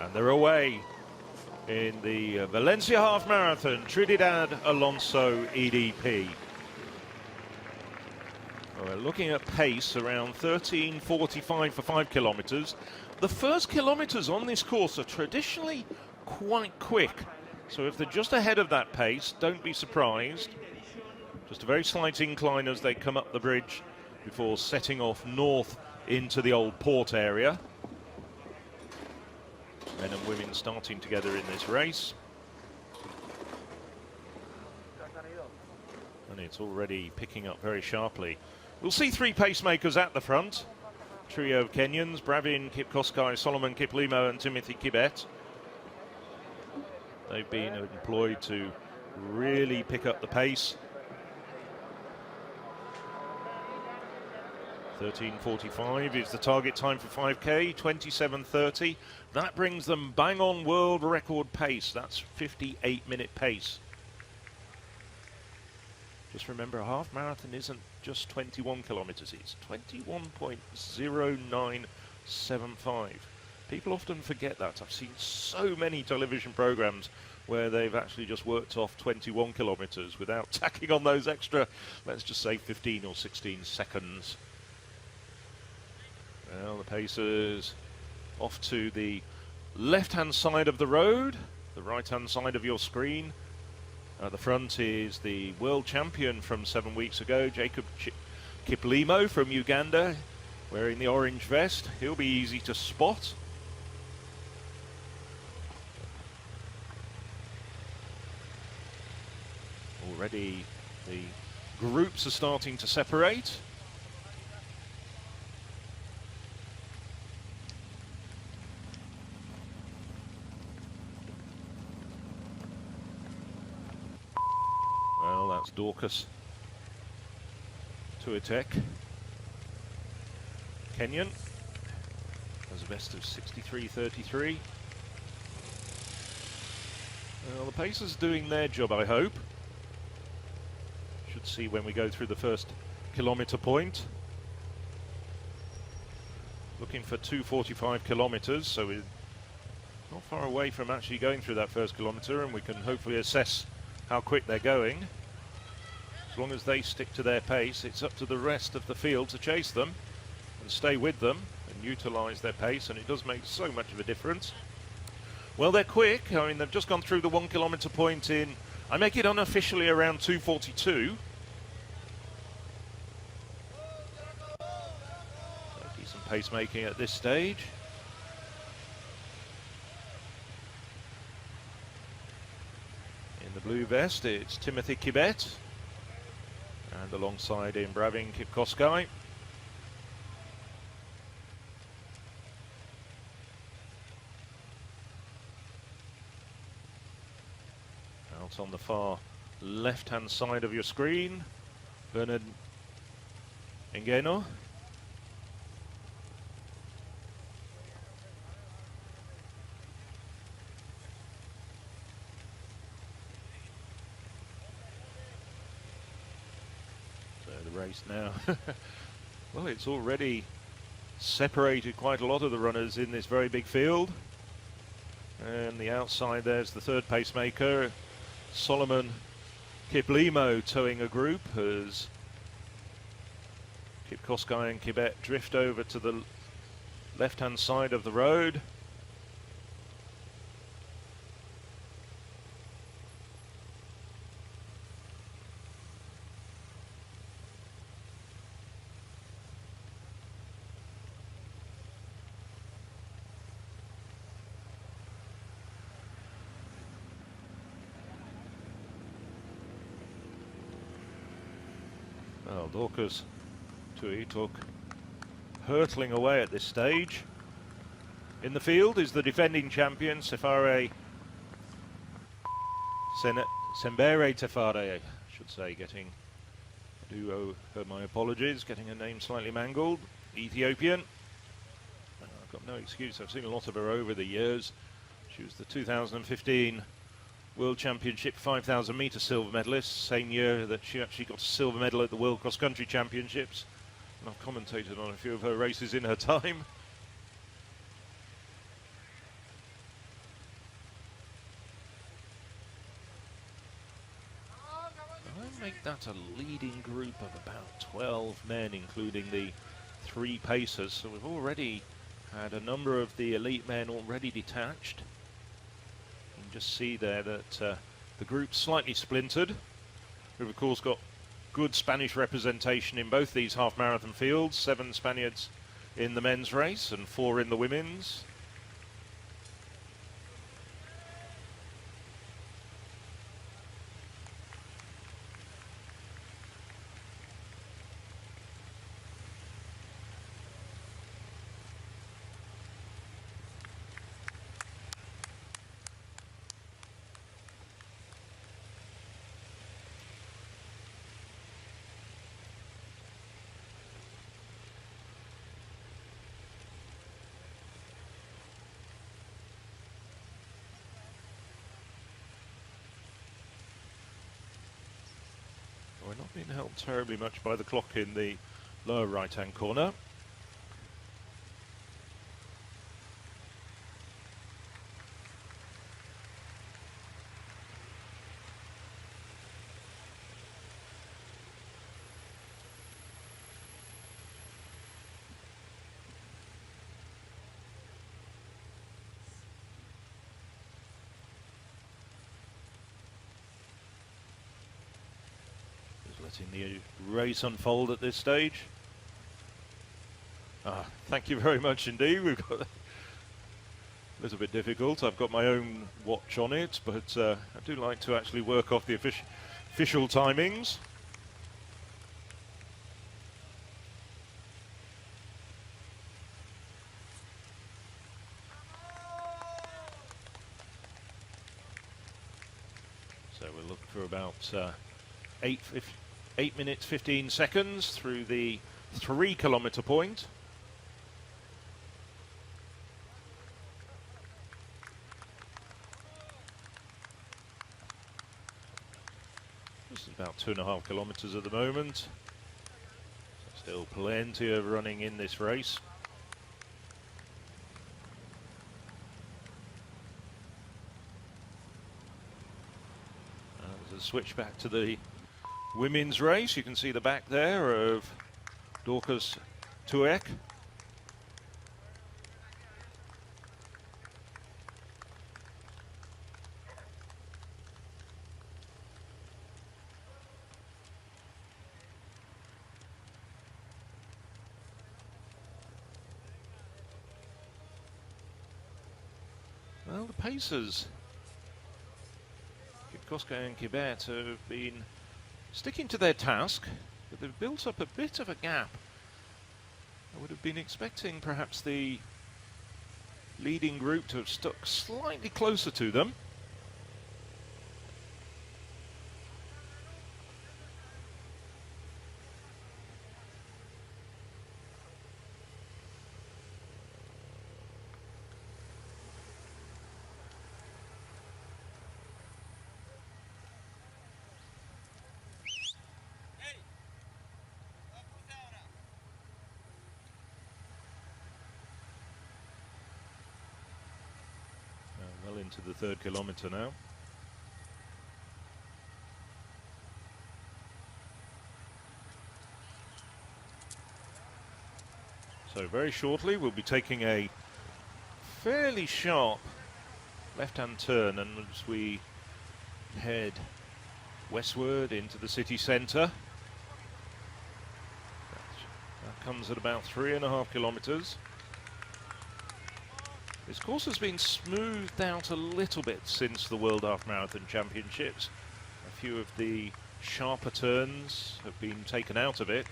And they're away in the Valencia Half Marathon, Trinidad Alonso EDP. We're looking at pace around 13:45 for 5 kilometres. The first kilometres on this course are traditionally quite quick. So if they're just ahead of that pace, don't be surprised. Just a very slight incline as they come up the bridge before setting off north into the old port area. Men and women starting together in this race. And it's already picking up very sharply. We'll see 3 pacemakers at the front. Trio of Kenyans, Bravin Kipkosgei, Solomon Kiplimo and Timothy Kibet. They've been employed to really pick up the pace. 13:45 is the target time for 5K, 27:30. That brings them bang on world record pace. That's 58-minute pace. Just remember, a half marathon isn't just 21 kilometers, it's 21.0975. People often forget that. I've seen so many television programs where they've actually just worked off 21 kilometers without tacking on those extra, let's just say 15 or 16 seconds. Well, the pacers off to the left-hand side of the road, the right-hand side of your screen. At the front is the world champion from 7 weeks ago, Jacob Kiplimo from Uganda, wearing the orange vest. He'll be easy to spot. Already the groups are starting to separate. Well, that's Dorcas Tuatek, Kenyan, has a best of 63.33. Well, the pacers doing their job, I hope. Should see when we go through the first kilometre point. Looking for 2:45 kilometres, so we're not far away from actually going through that first kilometre, and we can hopefully assess how quick they're going. As long as they stick to their pace, it's up to the rest of the field to chase them and stay with them and utilise their pace, and it does make so much of a difference. Well, they're quick. I mean, they've just gone through the 1 kilometre point in, I make it unofficially around 2:42. Decent pacemaking at this stage. In the blue vest, it's Timothy Kibet. And alongside him, Bravin Kipkosgei. Out on the far left-hand side of your screen, Bernard Ngeno. Race now. Well, it's already separated quite a lot of the runners in this very big field, and the outside there's the third pacemaker, Solomon Kiplimo, towing a group as Kipkosgei and Kibet drift over to the left-hand side of the road. Well, Dorcas Tuatek hurtling away at this stage. In the field is the defending champion, Sefare Sembere Tefare, I should say, getting, I do owe her my apologies, getting her name slightly mangled. Ethiopian. I've got no excuse, I've seen a lot of her over the years. She was the 2015 World Championship 5,000 metre silver medalist, same year that she actually got a silver medal at the World Cross Country Championships. And I've commentated on a few of her races in her time. that's a leading group of about 12 men, including the 3 pacers. So we've already had a number of the elite men already detached. You can just see there that the group's slightly splintered. We've of course got good Spanish representation in both these half marathon fields. 7 Spaniards in the men's race and 4 in the women's. We're not being helped terribly much by the clock in the lower right-hand corner. Letting the race unfold at this stage. Thank you very much indeed. We've got a little bit difficult. I've got my own watch on it, but I do like to actually work off the official timings. So we'll look for about 8 minutes 15 seconds through the 3 kilometre point. This is about 2.5 kilometres at the moment. So still plenty of running in this race. There's a switch back to the women's race. You can see the back there of Dorcas Tuek. Well, the pacers, Koska and Kibet, have been sticking to their task, but they've built up a bit of a gap. I would have been expecting perhaps the leading group to have stuck slightly closer to them. Well into the 3rd kilometre now. So very shortly we'll be taking a fairly sharp left-hand turn, and as we head westward into the city centre, that comes at about 3.5 kilometres. This course has been smoothed out a little bit since the World Half Marathon Championships. A few of the sharper turns have been taken out of it.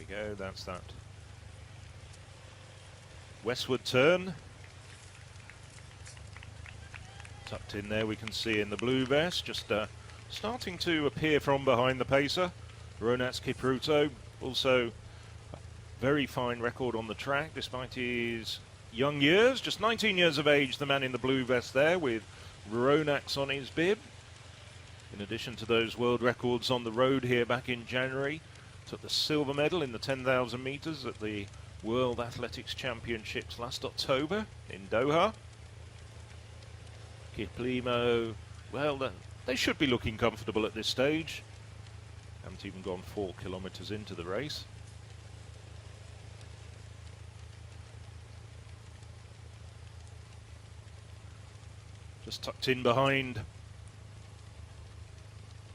Go, that's that westward turn. Tucked in there we can see in the blue vest, just starting to appear from behind the pacer, Ronats Kipruto. Also very fine record on the track despite his young years. Just 19 years of age, the man in the blue vest there with Ronax on his bib. In addition to those world records on the road here back in January, took the silver medal in the 10,000 meters at the World Athletics Championships last October in Doha. Kiplimo, well, they should be looking comfortable at this stage. Haven't even gone 4 kilometers into the race. Just tucked in behind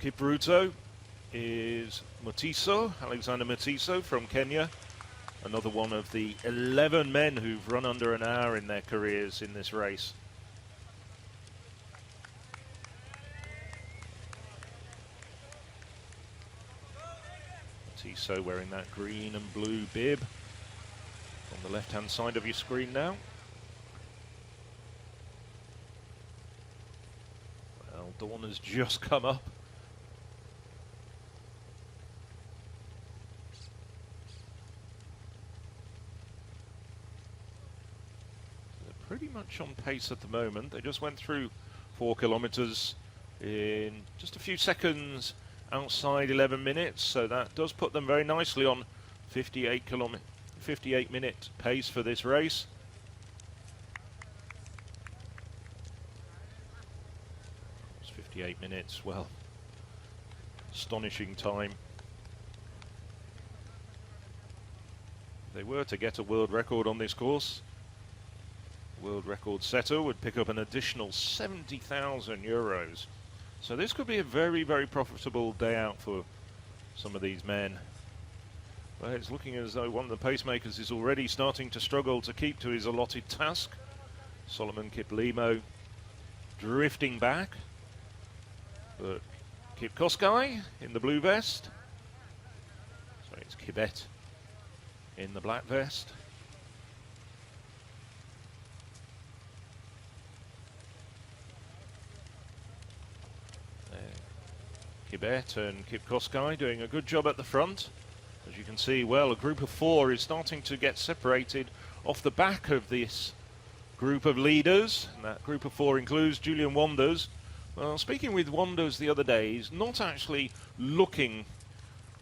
Kipruto is Mutiso, Alexander Mutiso from Kenya. Another one of the 11 men who've run under an hour in their careers in this race. Mutiso wearing that green and blue bib on the left-hand side of your screen now. Well, dawn has just come up. They're pretty much on pace at the moment. They just went through 4 kilometers in just a few seconds outside 11 minutes, so that does put them very nicely on 58-minute pace for this race. It's 58 minutes, well, astonishing time. If they were to get a world record on this course, world record setter would pick up an additional 70,000 euros. So this could be a very, very profitable day out for some of these men. But it's looking as though one of the pacemakers is already starting to struggle to keep to his allotted task. Solomon Kiplimo drifting back. But Kip Koskai in the blue vest. Sorry, it's Kibet in the black vest. Kibet and Kip Koskai doing a good job at the front. As you can see, well, a group of 4 is starting to get separated off the back of this group of leaders. And that group of 4 includes Julian Wanders. Well, speaking with Wanders the other day, he's not actually looking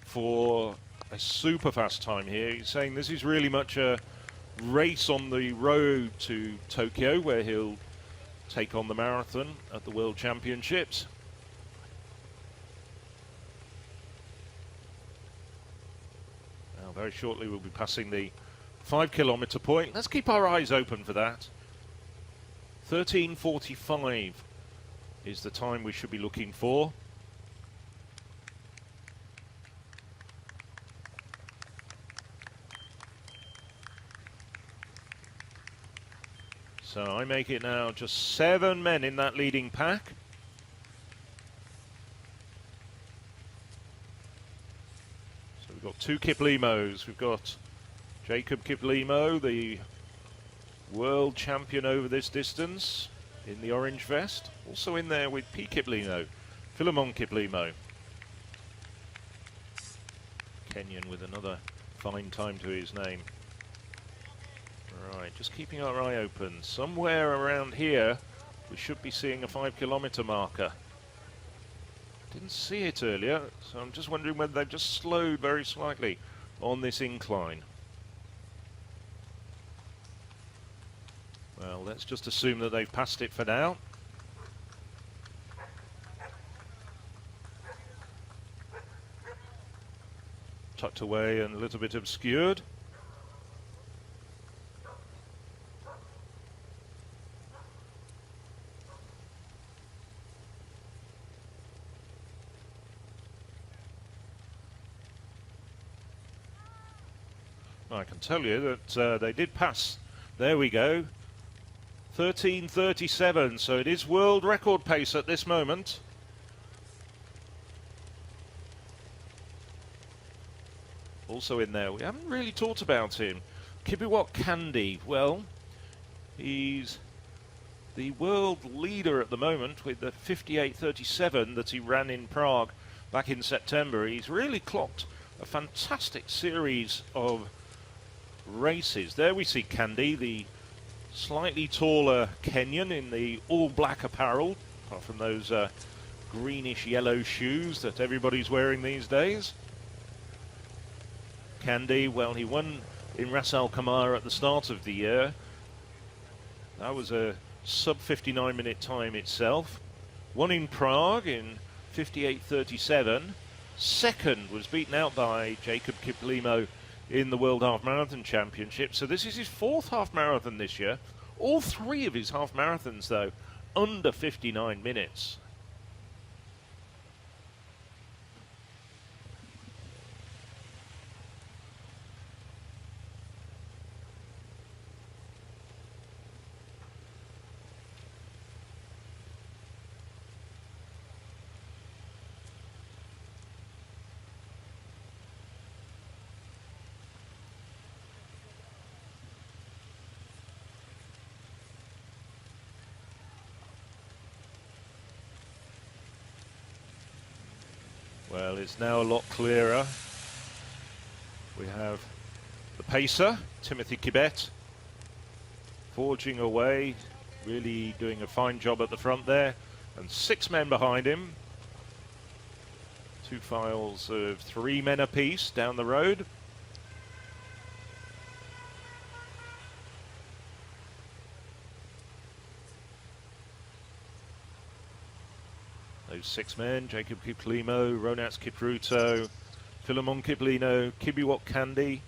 for a super fast time here. He's saying this is really much a race on the road to Tokyo, where he'll take on the marathon at the World Championships. Very shortly we'll be passing the 5 kilometer point. Let's keep our eyes open for that. 13:45 is the time we should be looking for. So I make it now just 7 men in that leading pack. We've got 2 Kiplimos. We've got Jacob Kiplimo, the world champion over this distance, in the orange vest. Also in there with P. Kiplimo, Philemon Kiplimo. Kenyan with another fine time to his name. Right, just keeping our eye open. Somewhere around here, we should be seeing a 5 kilometer marker. Didn't see it earlier, so I'm just wondering whether they've just slowed very slightly on this incline. Well, let's just assume that they've passed it for now. Tucked away and a little bit obscured. I can tell you that they did pass. There we go. 13:37, so it is world record pace at this moment. Also in there, we haven't really talked about him. Kibiwot Kandi, well, he's the world leader at the moment with the 58:37 that he ran in Prague back in September. He's really clocked a fantastic series of races. There we see Candy, the slightly taller Kenyan in the all-black apparel, apart from those greenish-yellow shoes that everybody's wearing these days. Candy, well, he won in Ras Al Khaimah at the start of the year. That was a sub 59-minute time itself. Won in Prague in 58:37. Second was beaten out by Jacob Kiplimo in the World Half Marathon Championship. So this is his fourth half marathon this year. All three of his half marathons, though, under 59 minutes. Well, it's now a lot clearer. We have the pacer, Timothy Kibet, forging away, really doing a fine job at the front there, and 6 men behind him. 2 files of 3 men apiece down the road. Those 6 men, Jacob Kiplimo, Ronats Kipruto, Philemon Kiplino, Kibiwok Candy.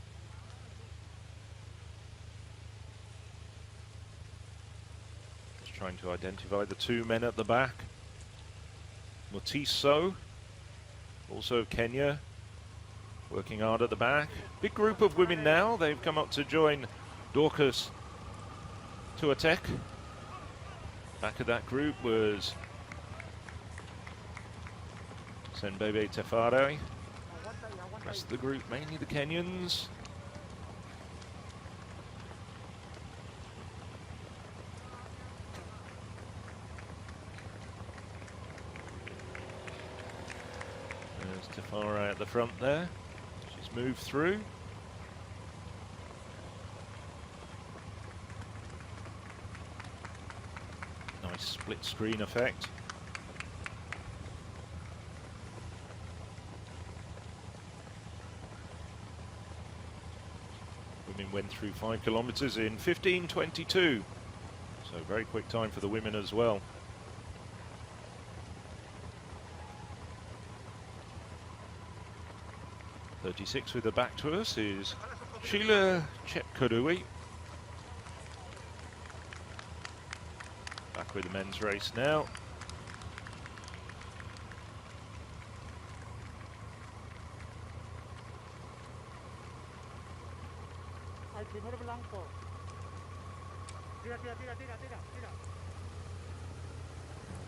Just trying to identify the 2 men at the back. Mutiso, also of Kenya, working hard at the back. Big group of women now. They've come up to join Dorcas Tuatek. Back of that group was Senbebe Tefare. Rest of the group, mainly the Kenyans. There's Tefare at the front there. She's moved through. Nice split screen effect. Women went through 5 kilometers in 15:22. So very quick time for the women as well. .36 with her back to us is Sheila Chepkurui. Back with the men's race now. I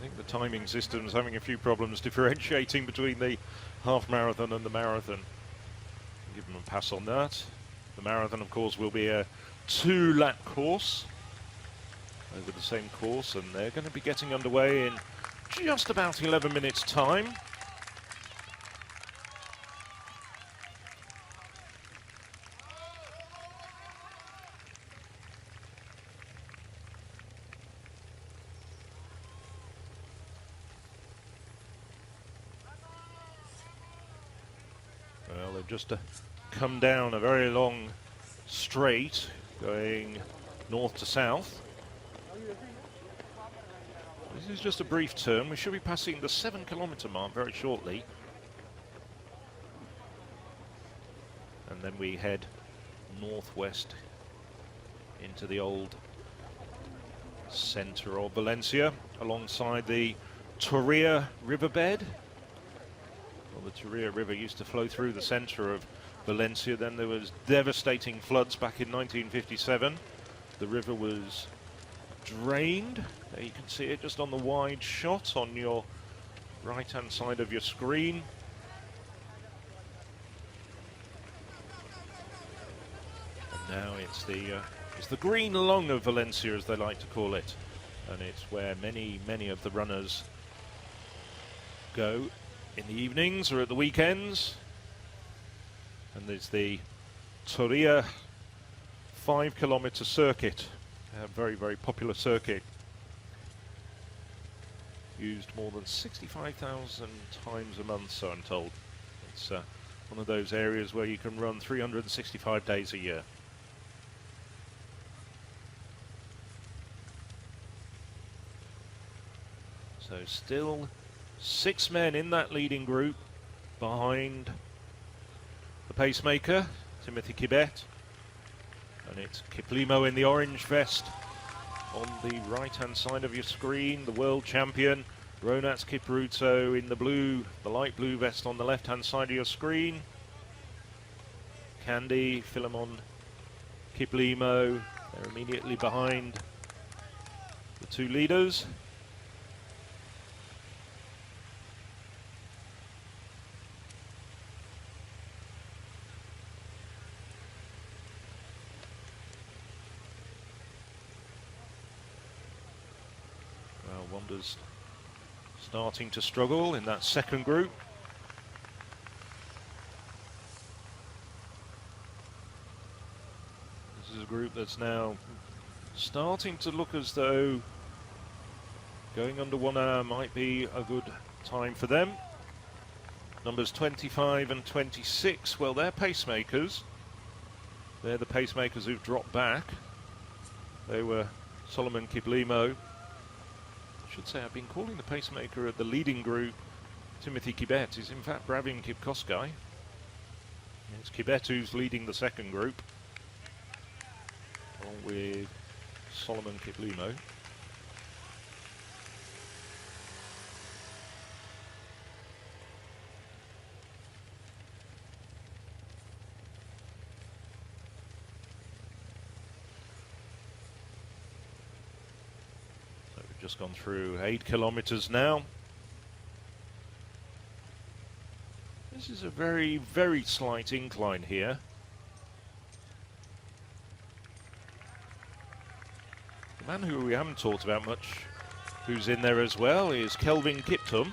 think the timing system's having a few problems differentiating between the half marathon and the marathon. Give them a pass on that. The marathon, of course, will be a 2-lap course over the same course, and they're going to be getting underway in just about 11 minutes' time. Well, they've just come down a very long straight going north to south. This is just a brief turn. We should be passing the 7-kilometer mark very shortly. And then we head northwest into the old center of Valencia alongside the Turia riverbed. Well, the Turia River used to flow through the center of Valencia. Then there was devastating floods back in 1957. The river was drained. There you can see it just on the wide shot on your right-hand side of your screen. And now it's the green lung of Valencia, as they like to call it, and it's where many of the runners go in the evenings or at the weekends. And there's the Turia 5-kilometer circuit. A very, very popular circuit. Used more than 65,000 times a month, so I'm told. It's one of those areas where you can run 365 days a year. So still 6 men in that leading group behind the pacemaker, Timothy Kibet. And it's Kiplimo in the orange vest on the right-hand side of your screen, the world champion. Ronats Kipruto in the blue, the light blue vest on the left-hand side of your screen. Candy, Philemon Kiplimo, they're immediately behind the 2 leaders. Wander's starting to struggle in that second group. This is a group that's now starting to look as though going under 1 hour might be a good time for them. Numbers 25 and 26, well, they're pacemakers. They're the pacemakers who've dropped back. They were Solomon Kiplimo. I should say I've been calling the pacemaker at the leading group Timothy Kibet. Is in fact Bravin Kipkoskai. It's Kibet who's leading the second group, along with Solomon Kiplimo. Just gone through 8 kilometers now. This is a very, very slight incline here. The man who we haven't talked about much, who's in there as well, is Kelvin Kiptum.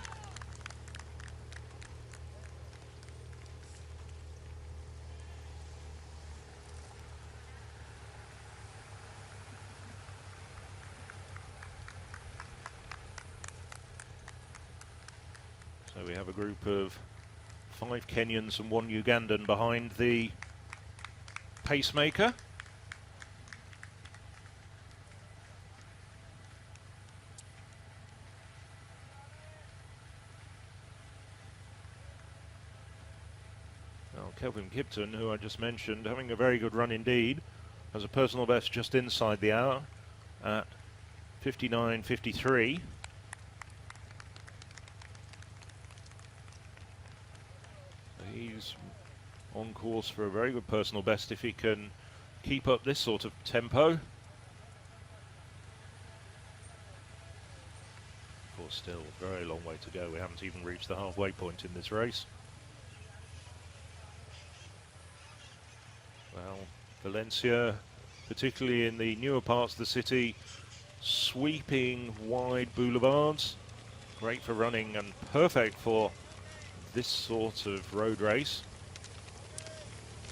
So we have a group of 5 Kenyans and 1 Ugandan behind the pacemaker. Well, Kelvin Kipton, who I just mentioned, having a very good run indeed, has a personal best just inside the hour at 59.53. He's on course for a very good personal best if he can keep up this sort of tempo. Of course, still a very long way to go. We haven't even reached the halfway point in this race. Well, Valencia, particularly in the newer parts of the city, sweeping wide boulevards, great for running and perfect for this sort of road race.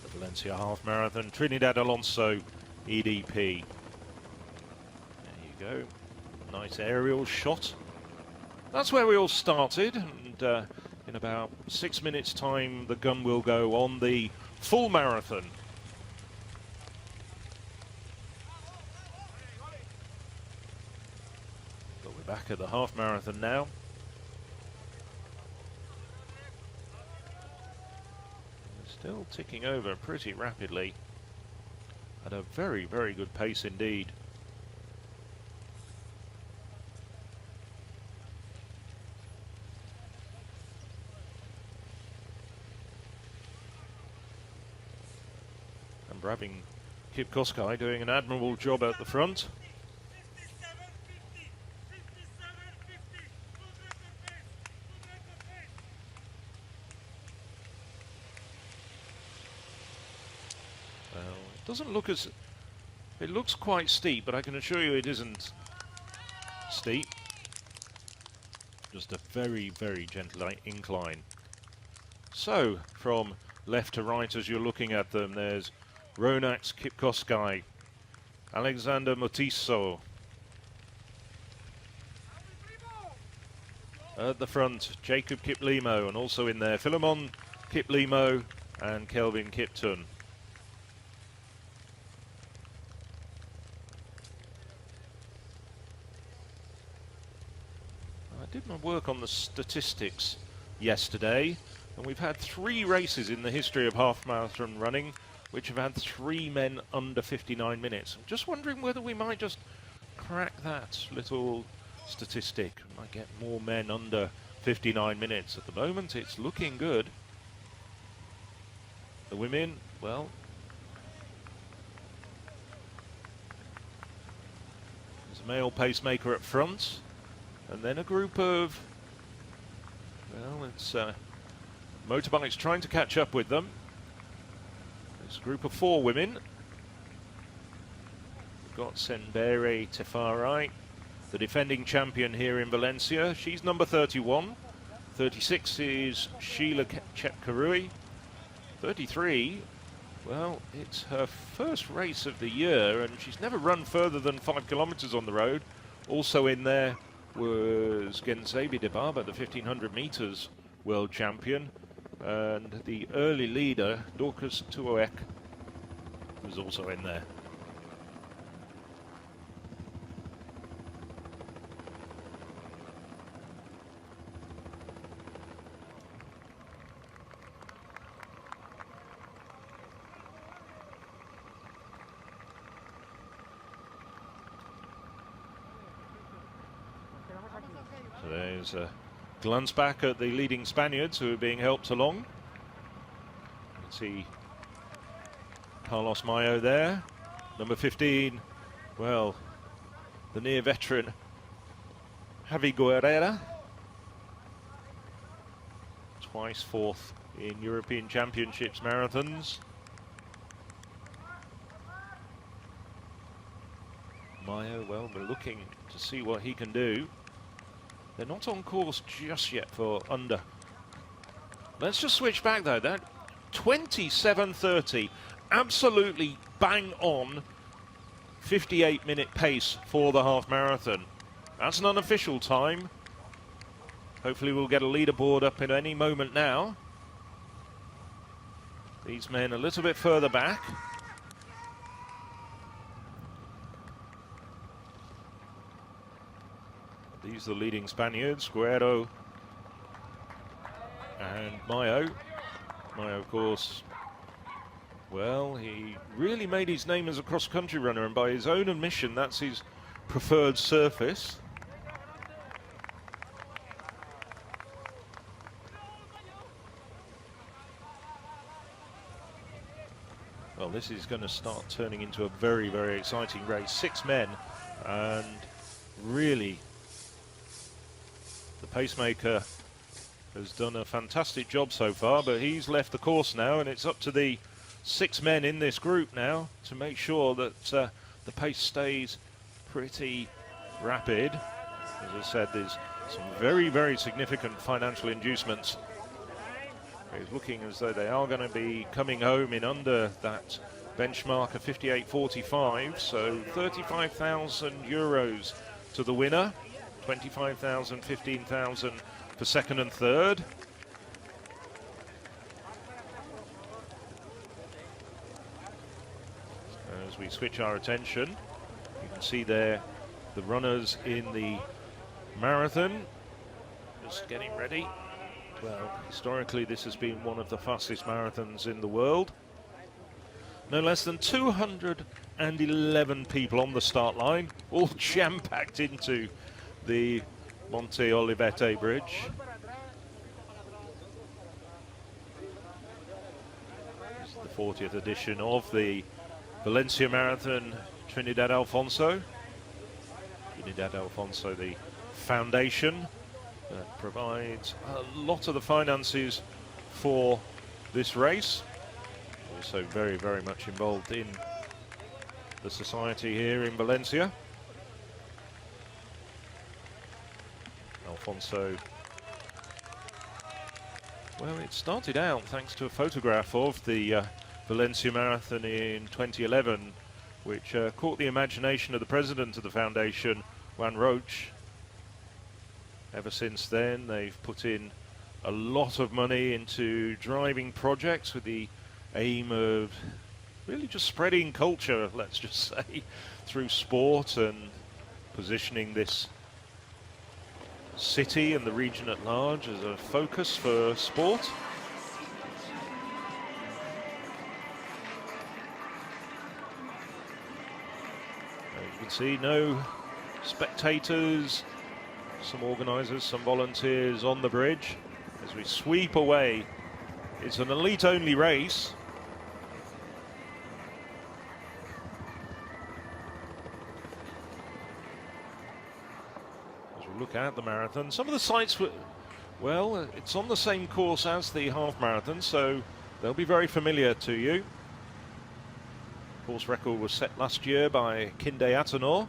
The Valencia half marathon, Trinidad Alonso EDP. There you go, nice aerial shot. That's where we all started, and in about 6 minutes time the gun will go on the full marathon. But we're back at the half marathon now. Still ticking over pretty rapidly at a very, very good pace indeed. And Bravin Kipkoskai doing an admirable job at the front. Doesn't look as... It looks quite steep, but I can assure you it isn't steep. Just a very, very gentle incline. So, from left to right as you're looking at them, there's Ronax Kipkoskay, Alexander Motiso. At the front, Jacob Kiplimo, and also in there, Philemon Kiplimo and Kelvin Kipton. I did my work on the statistics yesterday, and we've had 3 races in the history of half marathon running which have had 3 men under 59 minutes. I'm just wondering whether we might just crack that little statistic. We might get more men under 59 minutes. At the moment, it's looking good. The women, well, there's a male pacemaker up front, and then a group of, well, it's motorbikes trying to catch up with them. There's a group of 4 women. We've got Senbere Tefarai, the defending champion here in Valencia. She's number 31. 36 is Sheila Chepkarui. 33, well, it's her first race of the year, and she's never run further than 5 kilometers on the road. Also in there was Genzabi Debaba, the 1500 meters world champion, and the early leader, Dorcas Tuoek, was also in there. So there's a glance back at the leading Spaniards who are being helped along. You can see Carlos Mayo there. Number 15, well, the near veteran Javi Guerrera. Twice 4th in European Championships marathons. Mayo, well, we're looking to see what he can do. They're not on course just yet for under. Let's just switch back though. That 27:30, absolutely bang on 58-minute pace for the half marathon. That's an unofficial time. Hopefully we'll get a leaderboard up in any moment now. These men a little bit further back. These are the leading Spaniards, Guerrero and Mayo. Mayo, of course, well, he really made his name as a cross-country runner, and by his own admission, that's his preferred surface. Well, this is going to start turning into a very, very exciting race. 6 men, and really, the pacemaker has done a fantastic job so far, but he's left the course now, and it's up to the 6 men in this group now to make sure that the pace stays pretty rapid. As I said, there's some very, very significant financial inducements. It's looking as though they are going to be coming home in under that benchmark of 58.45, so 35,000 euros to the winner. 25,000, 15,000 for second and third. As we switch our attention, you can see there the runners in the marathon just getting ready. Well, historically this has been one of the fastest marathons in the world. No less than 211 people on the start line, all jam-packed into the Monte Olivete Bridge. This is the 40th edition of the Valencia Marathon Trinidad Alfonso. Trinidad Alfonso, the foundation that provides a lot of the finances for this race. Also very, very much involved in the society here in Valencia. Alfonso, well, it started out thanks to a photograph of the Valencia Marathon in 2011, which caught the imagination of the president of the foundation, Juan Roche. Ever since then, they've put in a lot of money into driving projects with the aim of really just spreading culture, let's just say, through sport and positioning this city and the region at large as a focus for sport. As you can see, no spectators, some organisers, some volunteers on the bridge as we sweep away. It's an elite-only race. As we look at the marathon, some of the sites were, well, it's on the same course as the half marathon, so they'll be very familiar to you. Course record was set last year by Kinde Atenor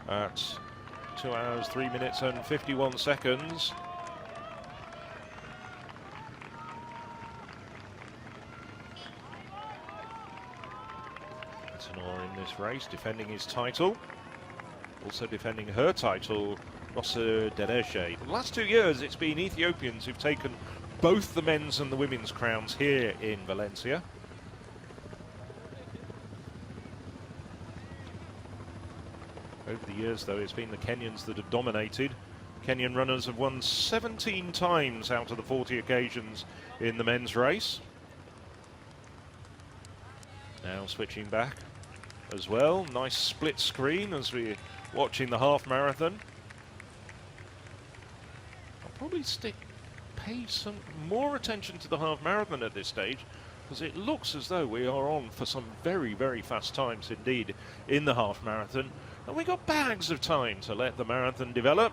at 2 hours, 3 minutes and 51 seconds. Atenor in this race, defending his title. Also defending her title, Rosa Dereje. The last 2 years, it's been Ethiopians who've taken both the men's and the women's crowns here in Valencia. Over the years, though, it's been the Kenyans that have dominated. Kenyan runners have won 17 times out of the 40 occasions in the men's race. Now switching back as well. Nice split screen as we're watching the half marathon. I'll probably pay some more attention to the half marathon at this stage, because it looks as though we are on for some very, very fast times indeed in the half marathon. And we got bags of time to let the marathon develop.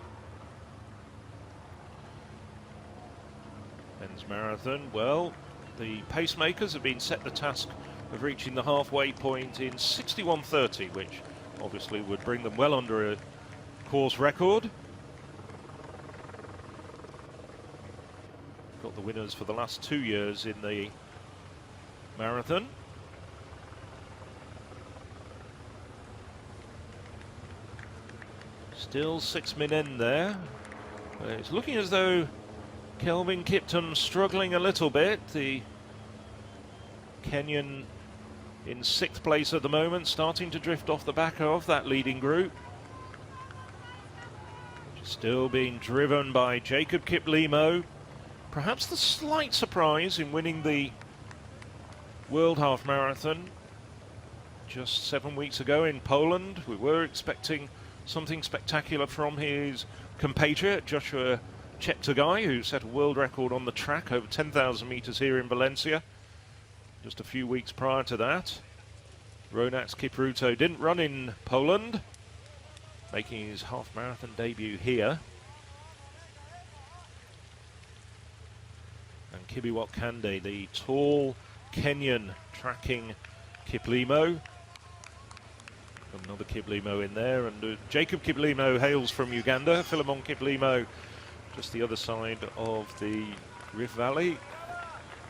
Men's marathon, well, the pacemakers have been set the task of reaching the halfway point in 61:30, which obviously would bring them well under a course record. Got the winners for the last 2 years in the marathon. Still 6 men in there. It's looking as though Kelvin Kiptum struggling a little bit. The Kenyan in 6th place at the moment, starting to drift off the back of that leading group. Still being driven by Jacob Kiplimo. Perhaps the slight surprise in winning the World Half Marathon just 7 weeks ago in Poland. We were expecting something spectacular from his compatriot, Joshua Cheptegei, who set a world record on the track over 10,000 metres here in Valencia just a few weeks prior to that. Ronax Kipruto didn't run in Poland, making his half marathon debut here. And Kibiwot Kande, the tall Kenyan, tracking Kiplimo. Another Kiplimo in there, and Jacob Kiplimo hails from Uganda. Philemon Kiplimo, just the other side of the Rift Valley,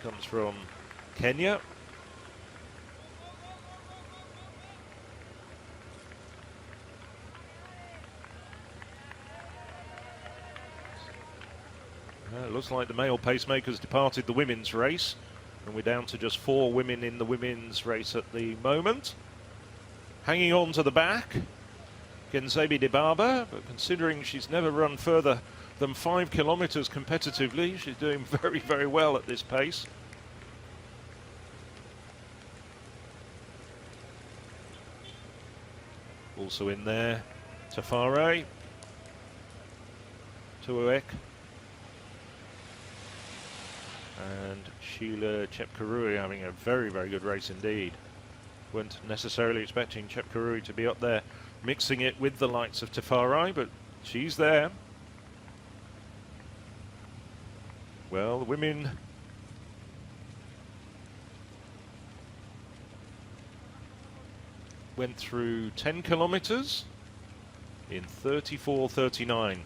comes from Kenya. It looks like the male pacemakers departed the women's race, and we're down to just 4 women in the women's race at the moment. Hanging on to the back, Genzebi Dibaba, but considering she's never run further than 5 kilometres competitively, she's doing very, very well at this pace. Also in there, Tafare, Tuoek, and Sheila Chepkarui having a very, very good race indeed. Weren't necessarily expecting Chepkarui to be up there mixing it with the likes of Tafari, but she's there. Well, the women went through 10 kilometres in 34:39.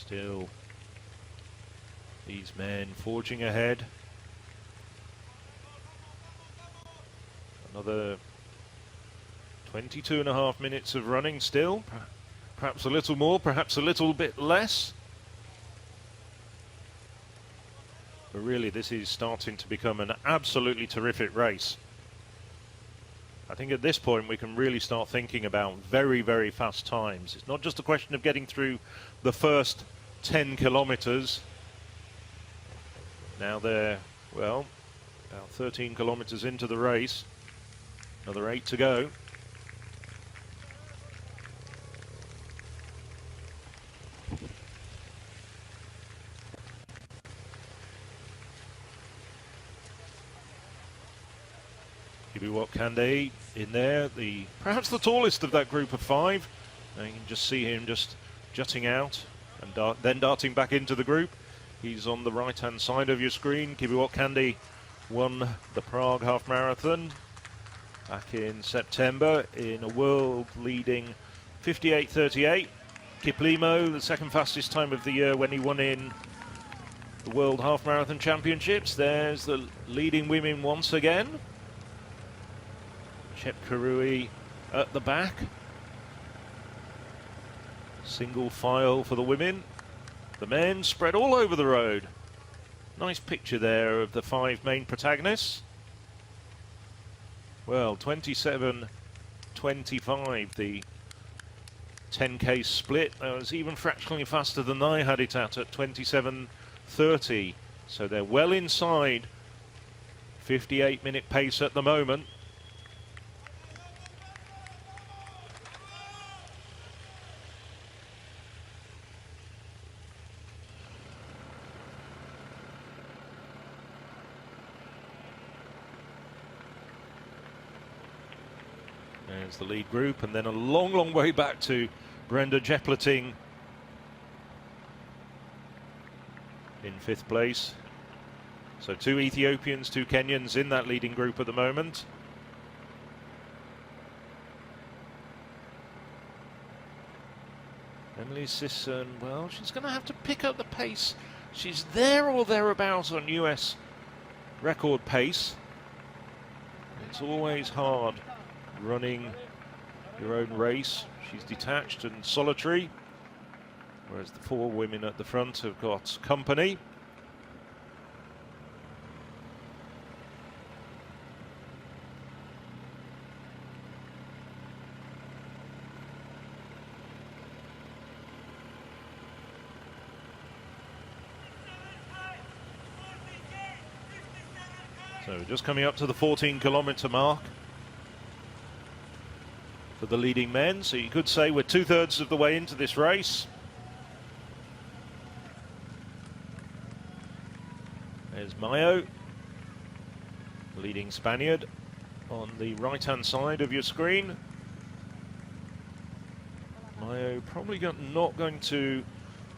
Still, these men forging ahead. Another 22.5 minutes of running still. Perhaps a little more, perhaps a little bit less. But really, this is starting to become an absolutely terrific race. I think at this point we can really start thinking about very, very fast times. It's not just a question of getting through the first 10 kilometers. Now they're, well, about 13 kilometers into the race. Another 8 to go. Kande in there, perhaps the tallest of that group of 5. Now you can just see him just jutting out and then darting back into the group. He's on the right-hand side of your screen. Kande won the Prague Half Marathon back in September in a world-leading 58:38. Kiplimo, the second fastest time of the year when he won in the World Half Marathon Championships. There's the leading women once again. Chep Karui at the back. Single file for the women. The men spread all over the road. Nice picture there of the 5 main protagonists. Well, 27:25, the 10K split. That was even fractionally faster than I had it at 27:30. So they're well inside 58-minute pace at the moment. There's the lead group, and then a long, long way back to Brenda Jepleting in 5th place. So 2 Ethiopians, 2 Kenyans in that leading group at the moment. Emily Sisson, well, she's going to have to pick up the pace. She's there or thereabouts on US record pace. It's always hard running your own race. She's detached and solitary, whereas the 4 women at the front have got company. So just coming up to the 14-kilometer mark for the leading men, so you could say we're 2/3 of the way into this race. There's Mayo, the leading Spaniard, on the right-hand side of your screen. Mayo probably not going to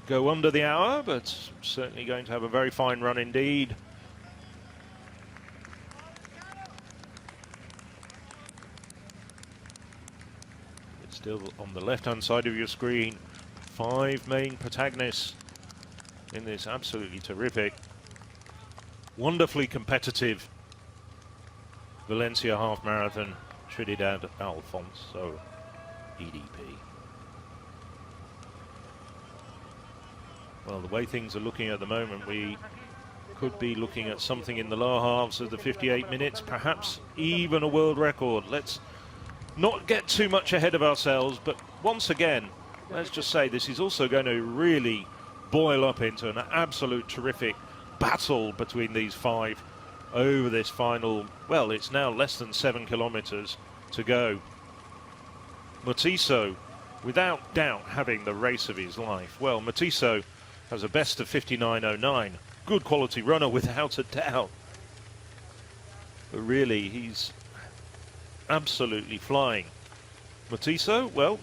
go under the hour, but certainly going to have a very fine run indeed. Still on the left-hand side of your screen, 5 main protagonists in this absolutely terrific, wonderfully competitive Valencia Half Marathon, Trinidad Alfonso EDP. Well, the way things are looking at the moment, we could be looking at something in the lower halves of the 58 minutes, perhaps even a world record. Let's not get too much ahead of ourselves, but once again, let's just say this is also going to really boil up into an absolute terrific battle between these 5 over this final, well, it's now less than 7 kilometers to go. Mutiso, without doubt, having the race of his life. Well, Mutiso has a best of 59:09. Good quality runner without a doubt. But really, he's absolutely flying. Mutiso, well,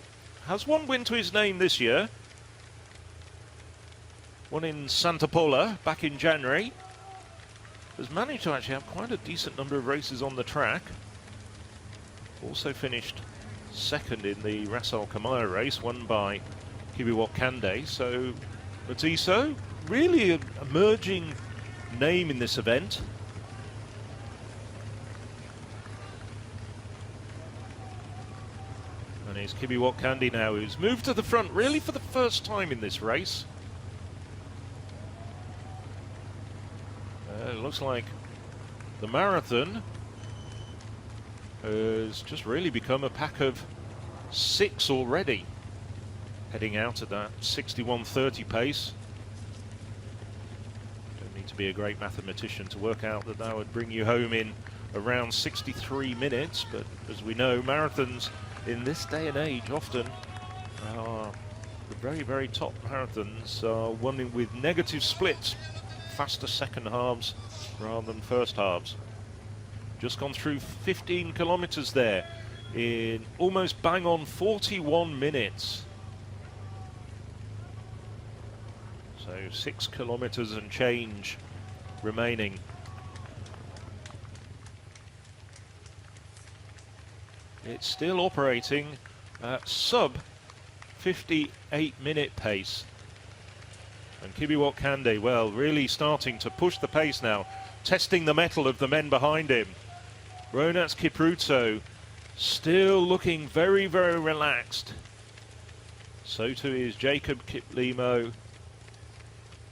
has 1 win to his name this year. One in Santa Pola back in January. Has managed to actually have quite a decent number of races on the track. Also finished 2nd in the Ras Al Khaimah race, won by Kande. So Matiso, really an emerging name in this event. And it's Kibiwot Kandi now, who's moved to the front really for the first time in this race. It looks like the marathon has just really become a pack of 6 already, heading out at that 61:30 pace. Don't need to be a great mathematician to work out that that would bring you home in around 63 minutes, but as we know, marathons in this day and age often are the very, very top marathons are won with negative splits, faster second halves rather than first halves. Just gone through 15 kilometers there in almost bang on 41 minutes. So 6 kilometers and change remaining. It's still operating at sub 58-minute pace. And Kibiwot Kandi, well, really starting to push the pace now, testing the mettle of the men behind him. Ronats Kipruto still looking very, very relaxed. So too is Jacob Kiplimo.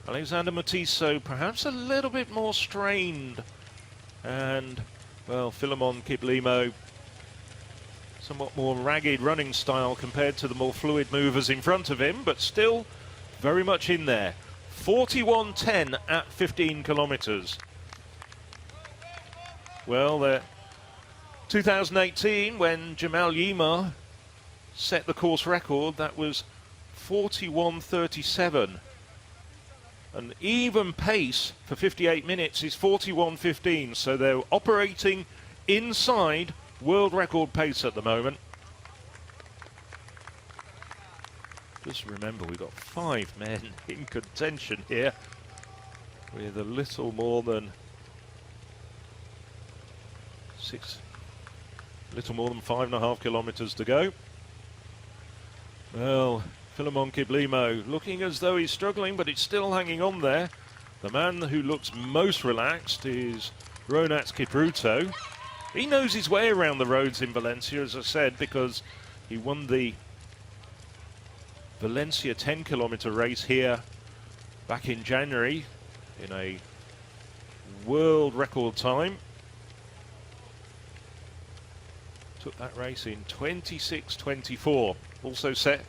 Alexander Matiso perhaps a little bit more strained. And, well, Philemon Kiplimo, somewhat more ragged running style compared to the more fluid movers in front of him, but still very much in there. 41:10 at 15 kilometers. Well, 2018, when Jamal Yima set the course record, that was 41:37. An even pace for 58 minutes is 41:15, so they're operating inside world record pace at the moment. Just remember, we've got 5 men in contention here with a little more than 5.5 kilometers to go. Well, Philemon Kiplimo looking as though he's struggling, but he's still hanging on there. The man who looks most relaxed is Ronats Kipruto. He knows his way around the roads in Valencia, as I said, because he won the Valencia 10-kilometer race here back in January in a world record time. Took that race in 26:24. Also set a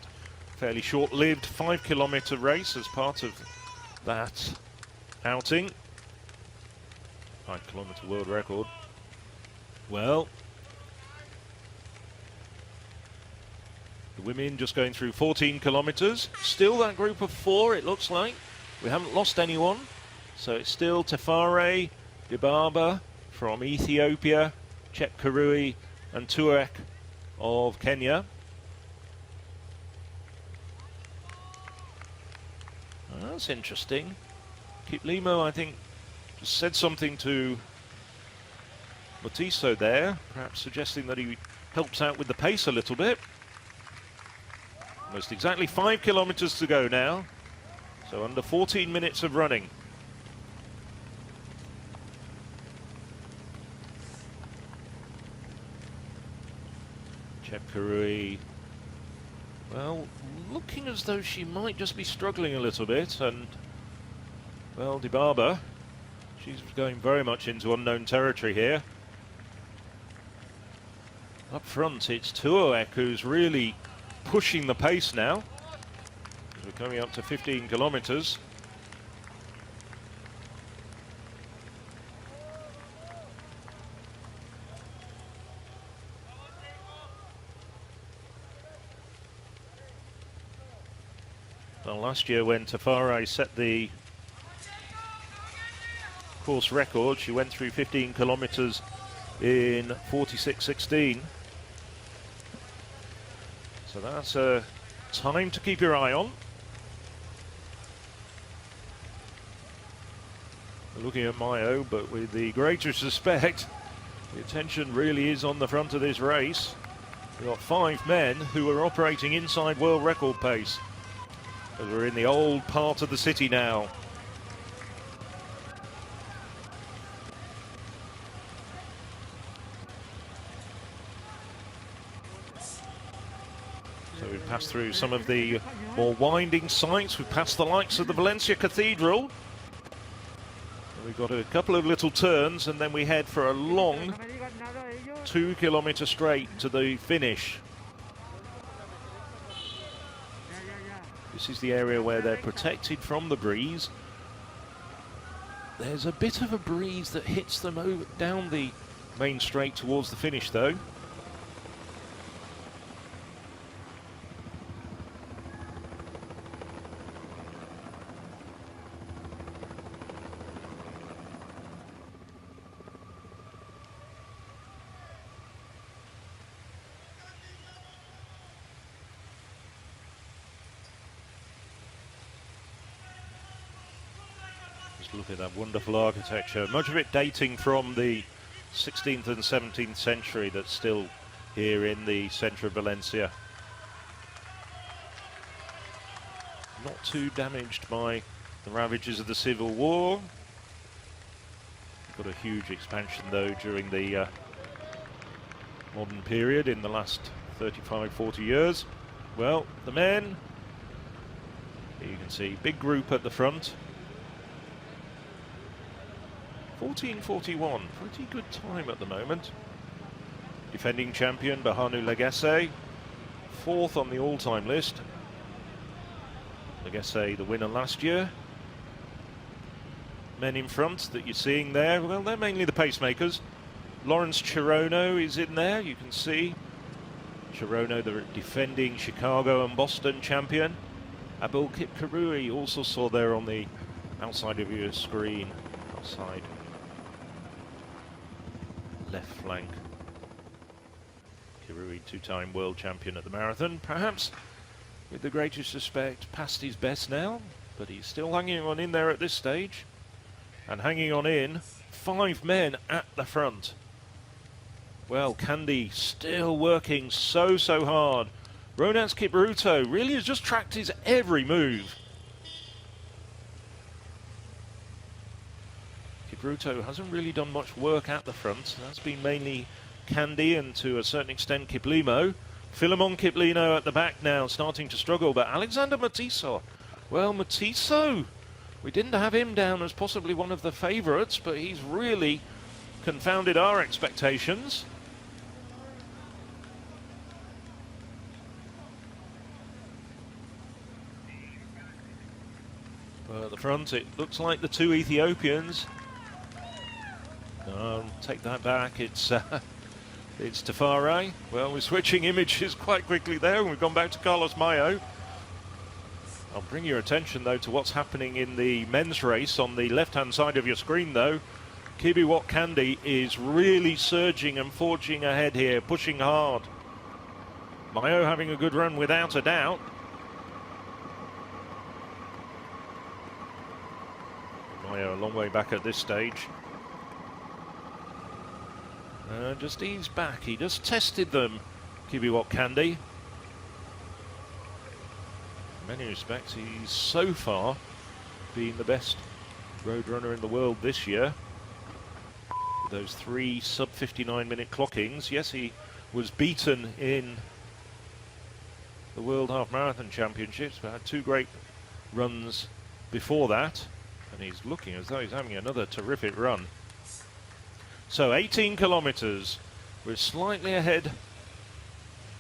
fairly short-lived 5-kilometer race as part of that outing. 5-kilometer world record. Well, the women just going through 14 kilometers. Still that group of 4, it looks like. We haven't lost anyone. So it's still Tefare Dibaba from Ethiopia, Chep Karui and Tuek of Kenya. Oh, that's interesting. Kiplimo, I think, just said something to Matiso there, perhaps suggesting that he helps out with the pace a little bit. Almost exactly 5 kilometers to go now, so under 14 minutes of running. Chep Karui, well, looking as though she might just be struggling a little bit, and, well, Dibaba, she's going very much into unknown territory here. Up front, it's Tuek who's really pushing the pace now. We're coming up to 15 kilometers. Well, last year when Tefare set the course record, she went through 15 kilometers in 46:16. So that's a time to keep your eye on. Looking at Mayo, but with the greatest respect, the attention really is on the front of this race. We've got 5 men who are operating inside world record pace. Because we're in the old part of the city now. So we've passed through some of the more winding sites. We've passed the likes of the Valencia Cathedral. We've got a couple of little turns and then we head for a long 2-kilometer straight to the finish. This is the area where they're protected from the breeze. There's a bit of a breeze that hits them over, down the main straight towards the finish though. Look at that wonderful architecture, much of it dating from the 16th and 17th century, that's still here in the centre of Valencia. Not too damaged by the ravages of the Civil War. Got a huge expansion though during the modern period in the last 35-40 years. Well, the men, here you can see, big group at the front. 14:41, pretty good time at the moment. Defending champion Bahanu Legesse, 4th on the all-time list. Legesse the winner last year. Men in front that you're seeing there, well, they're mainly the pacemakers. Lawrence Chirono is in there, you can see. Chirono, the defending Chicago and Boston champion. Abul Kipkarui also saw there on the outside of your screen, outside left flank. Kirui, 2-time world champion at the marathon, perhaps with the greatest respect past his best now, but he's still hanging on in there at this stage, and hanging on in, 5 men at the front. Well, Candy still working so hard. Ronats Kipruto really has just tracked his every move. Kipruto hasn't really done much work at the front. That's been mainly Candy and to a certain extent Kiplimo. Philemon Kiplino at the back now, starting to struggle, but Alexander Matiso. Well, Matiso, we didn't have him down as possibly one of the favourites, but he's really confounded our expectations. But at the front, it looks like the 2 Ethiopians. Take that back, it's Tafare. Well, we're switching images quite quickly there, and we've gone back to Carlos Mayo. I'll bring your attention, though, to what's happening in the men's race. On the left-hand side of your screen, though, Kibiwot Candy is really surging and forging ahead here, pushing hard. Mayo having a good run without a doubt. Mayo a long way back at this stage. Just eased back. He just tested them, Kibiwot Candy. In many respects, he's so far been the best road runner in the world this year. With those 3 sub-59-minute clockings. Yes, he was beaten in the World Half Marathon Championships, but had 2 great runs before that. And he's looking as though he's having another terrific run. So 18 kilometers, we're slightly ahead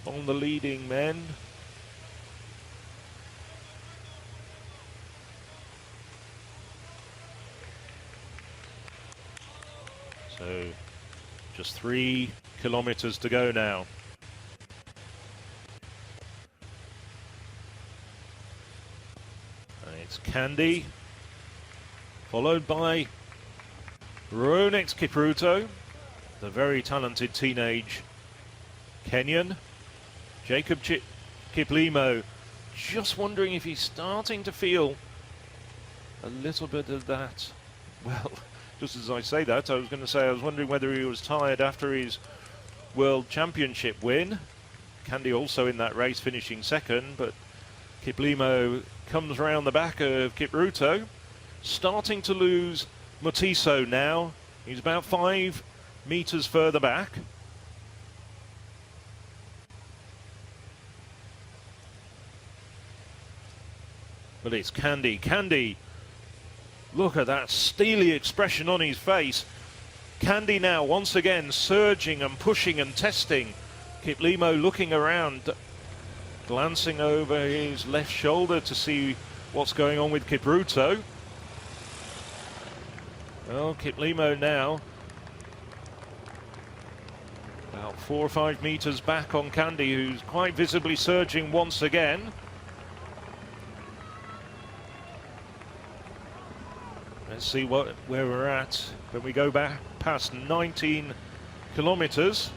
on the leading men. So just 3 kilometers to go now. And it's Candy, followed by Ronex Kipruto, the very talented teenage Kenyan. Jacob Kiplimo, just wondering if he's starting to feel a little bit of that. Well, just as I say that, I was going to say I was wondering whether he was tired after his World Championship win. Candy also in that race finishing second, but Kiplimo comes around the back of Kipruto, starting to lose Mutiso now. He's about 5 meters further back. But it's Candy. Candy, look at that steely expression on his face. Candy now once again surging and pushing and testing. Kiplimo looking around, glancing over his left shoulder to see what's going on with Kipruto. Well, Kiplimo now about 4 or 5 meters back on Candy, who's quite visibly surging once again. Let's see where we're at when we go back past 19 kilometers.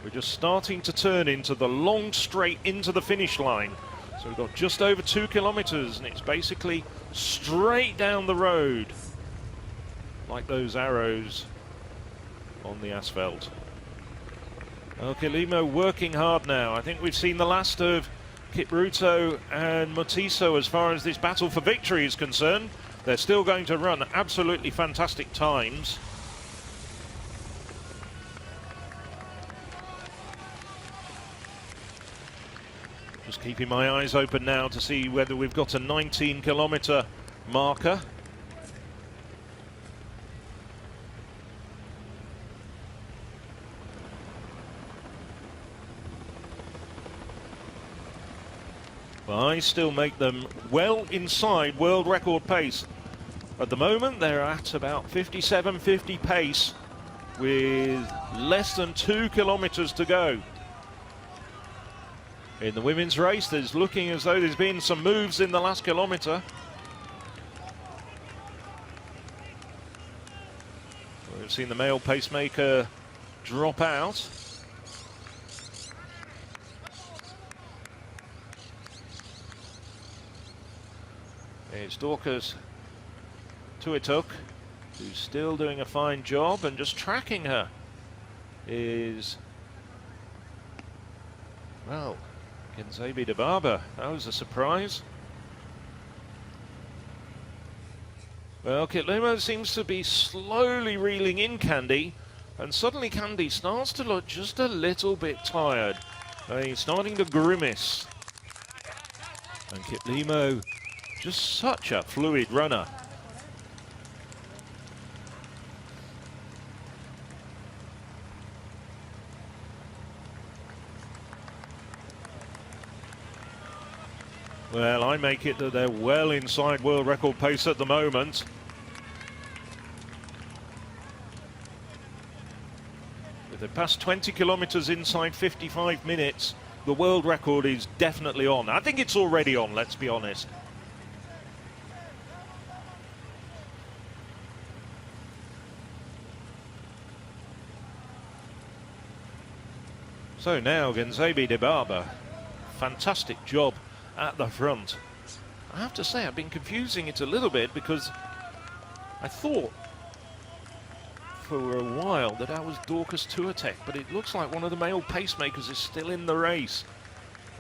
We're just starting to turn into the long straight into the finish line. So we've got just over 2 kilometers and it's basically straight down the road, like those arrows on the asphalt. Well, Kiplimo working hard now. I think we've seen the last of Kipruto and Mutiso as far as this battle for victory is concerned. They're still going to run absolutely fantastic times. Just keeping my eyes open now to see whether we've got a 19-kilometer marker. Well, I still make them well inside world record pace. At the moment, they're at about 57.50 pace with less than 2 kilometers to go. In the women's race, there's looking as though there's been some moves in the last kilometer. We've seen the male pacemaker drop out. It's Dorcas Tuituk, who's still doing a fine job, and just tracking her is, well, Genzabi de Barber. That was a surprise. Well, Kiplimo seems to be slowly reeling in Candy, and suddenly Candy starts to look just a little bit tired. He's starting to grimace. And Kiplimo, just such a fluid runner. Well, I make it that they're well inside world record pace at the moment. If they pass 20 kilometers inside 55 minutes, the world record is definitely on. I think it's already on, let's be honest. So now Genzabi de Barber, fantastic job at the front. I have to say I've been confusing it a little bit because I thought for a while that was Dorcas Tuituk, but it looks like one of the male pacemakers is still in the race.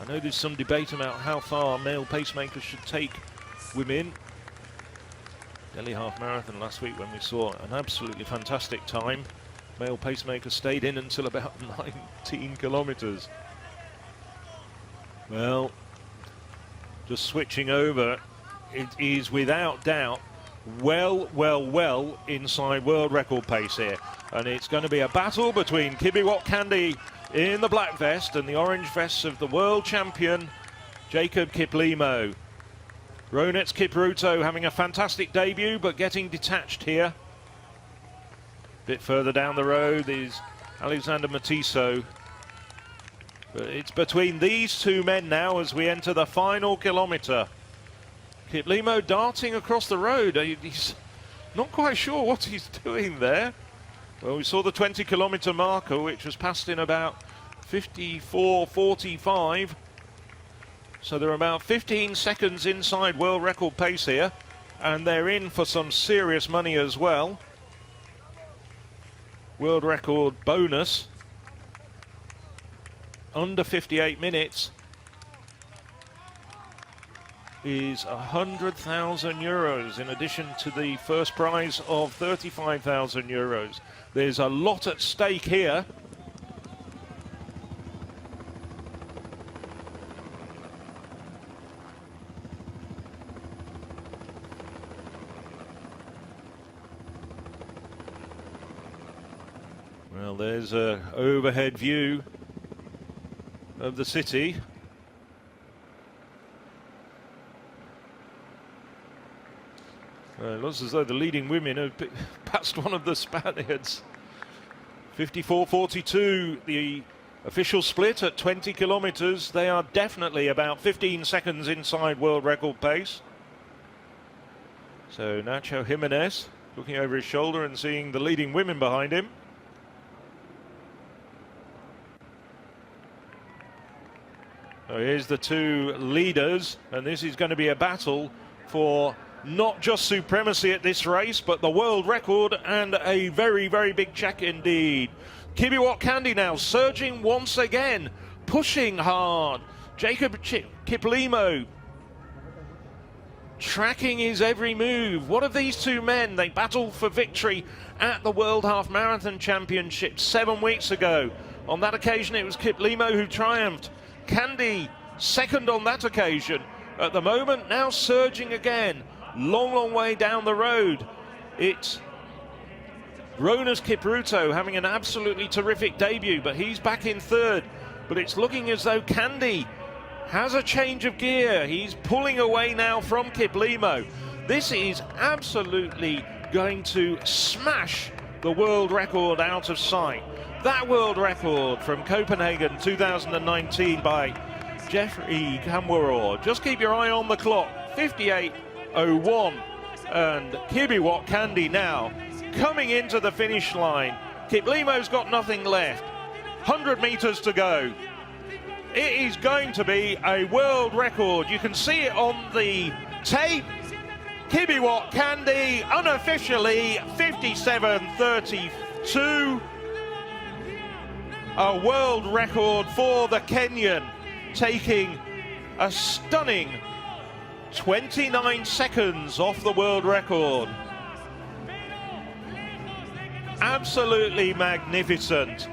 I know there's some debate about how far male pacemakers should take women. Delhi Half Marathon last week when we saw an absolutely fantastic time. Male pacemaker stayed in until about 19 kilometers. Well, just switching over, it is without doubt well inside world record pace here. And it's going to be a battle between Kibiwot Candy in the black vest and the orange vests of the world champion, Jacob Kiplimo. Ronets Kipruto having a fantastic debut, but getting detached here. A bit further down the road is Alexander Matiso. But it's between these two men now as we enter the final kilometre. Kiplimo darting across the road. He's not quite sure what he's doing there. Well, we saw the 20-kilometre marker, which was passed in about 54.45. So they're about 15 seconds inside world record pace here. And they're in for some serious money as well. World record bonus. Under 58 minutes. is €100,000 in addition to the first prize of €35,000. There's a lot at stake here. Well, there's an overhead view of the city. It looks as though the leading women have passed one of the Spaniards. 54.42, the official split at 20 kilometers. They are definitely about 15 seconds inside world record pace. So Nacho Jimenez looking over his shoulder and seeing the leading women behind him. So here's the two leaders, and this is going to be a battle for not just supremacy at this race, but the world record, and a very, very big check indeed. Kibiwott Candy now surging once again, pushing hard. Jacob Kiplimo tracking his every move. What of these two men? They battled for victory at the World Half Marathon Championship 7 weeks ago. On that occasion, it was Kiplimo who triumphed. Candy second on that occasion. At the moment, now surging again. Long, long way down the road. It's Ronas Kipruto having an absolutely terrific debut, but he's back in third. But it's looking as though Candy has a change of gear. He's pulling away now from Kiplimo. This is absolutely going to smash the world record out of sight. That world record from Copenhagen 2019 by Jeffrey Kamworor. Just keep your eye on the clock. 58.01, and Kibiwott Candy now coming into the finish line. Kiplimo's got nothing left. 100 meters to go. It is going to be a world record. You can see it on the tape. Kibiwott Candy unofficially 57.32. A world record for the Kenyan, taking a stunning 29 seconds off the world record. Absolutely magnificent.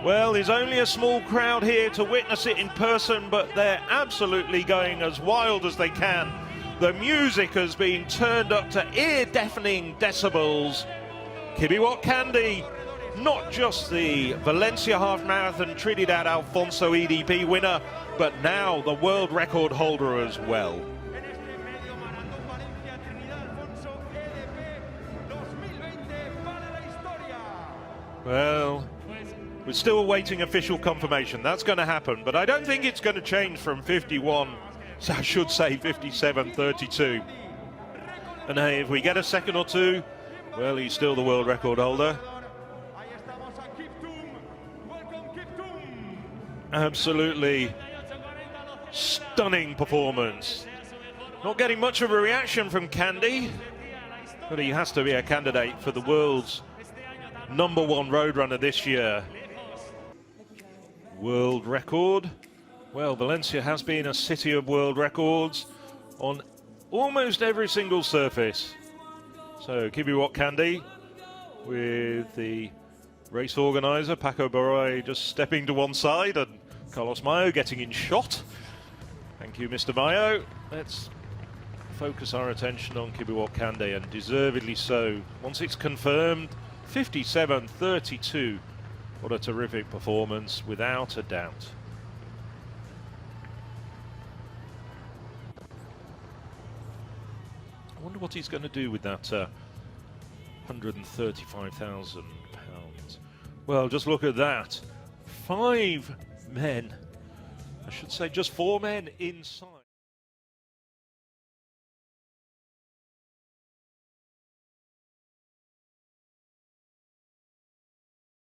Well, there's only a small crowd here to witness it in person, but they're absolutely going as wild as they can. The music has been turned up to ear-deafening decibels. Kibiwott Candy, not just the Valencia Half Marathon Trinidad Alfonso EDP winner, but now the world record holder as well. Well, we're still awaiting official confirmation. That's going to happen, but I don't think it's going to change from 51, so I should say 57.32. And hey, if we get a second or two, well, he's still the world record holder. Absolutely stunning performance. Not getting much of a reaction from Candy, but he has to be a candidate for the world's #1 roadrunner this year. World record. Well, Valencia has been a city of world records on almost every single surface. So Kibiwott Candy with the race organizer Paco Baroy just stepping to one side, and Carlos Mayo getting in shot. Thank you, Mr. Mayo. Let's focus our attention on Kibiwott Candy, and deservedly so. Once it's confirmed, 57.32. What a terrific performance, without a doubt. I wonder what he's going to do with that £135,000. Well, just look at that. 5 men, I should say just 4 men inside.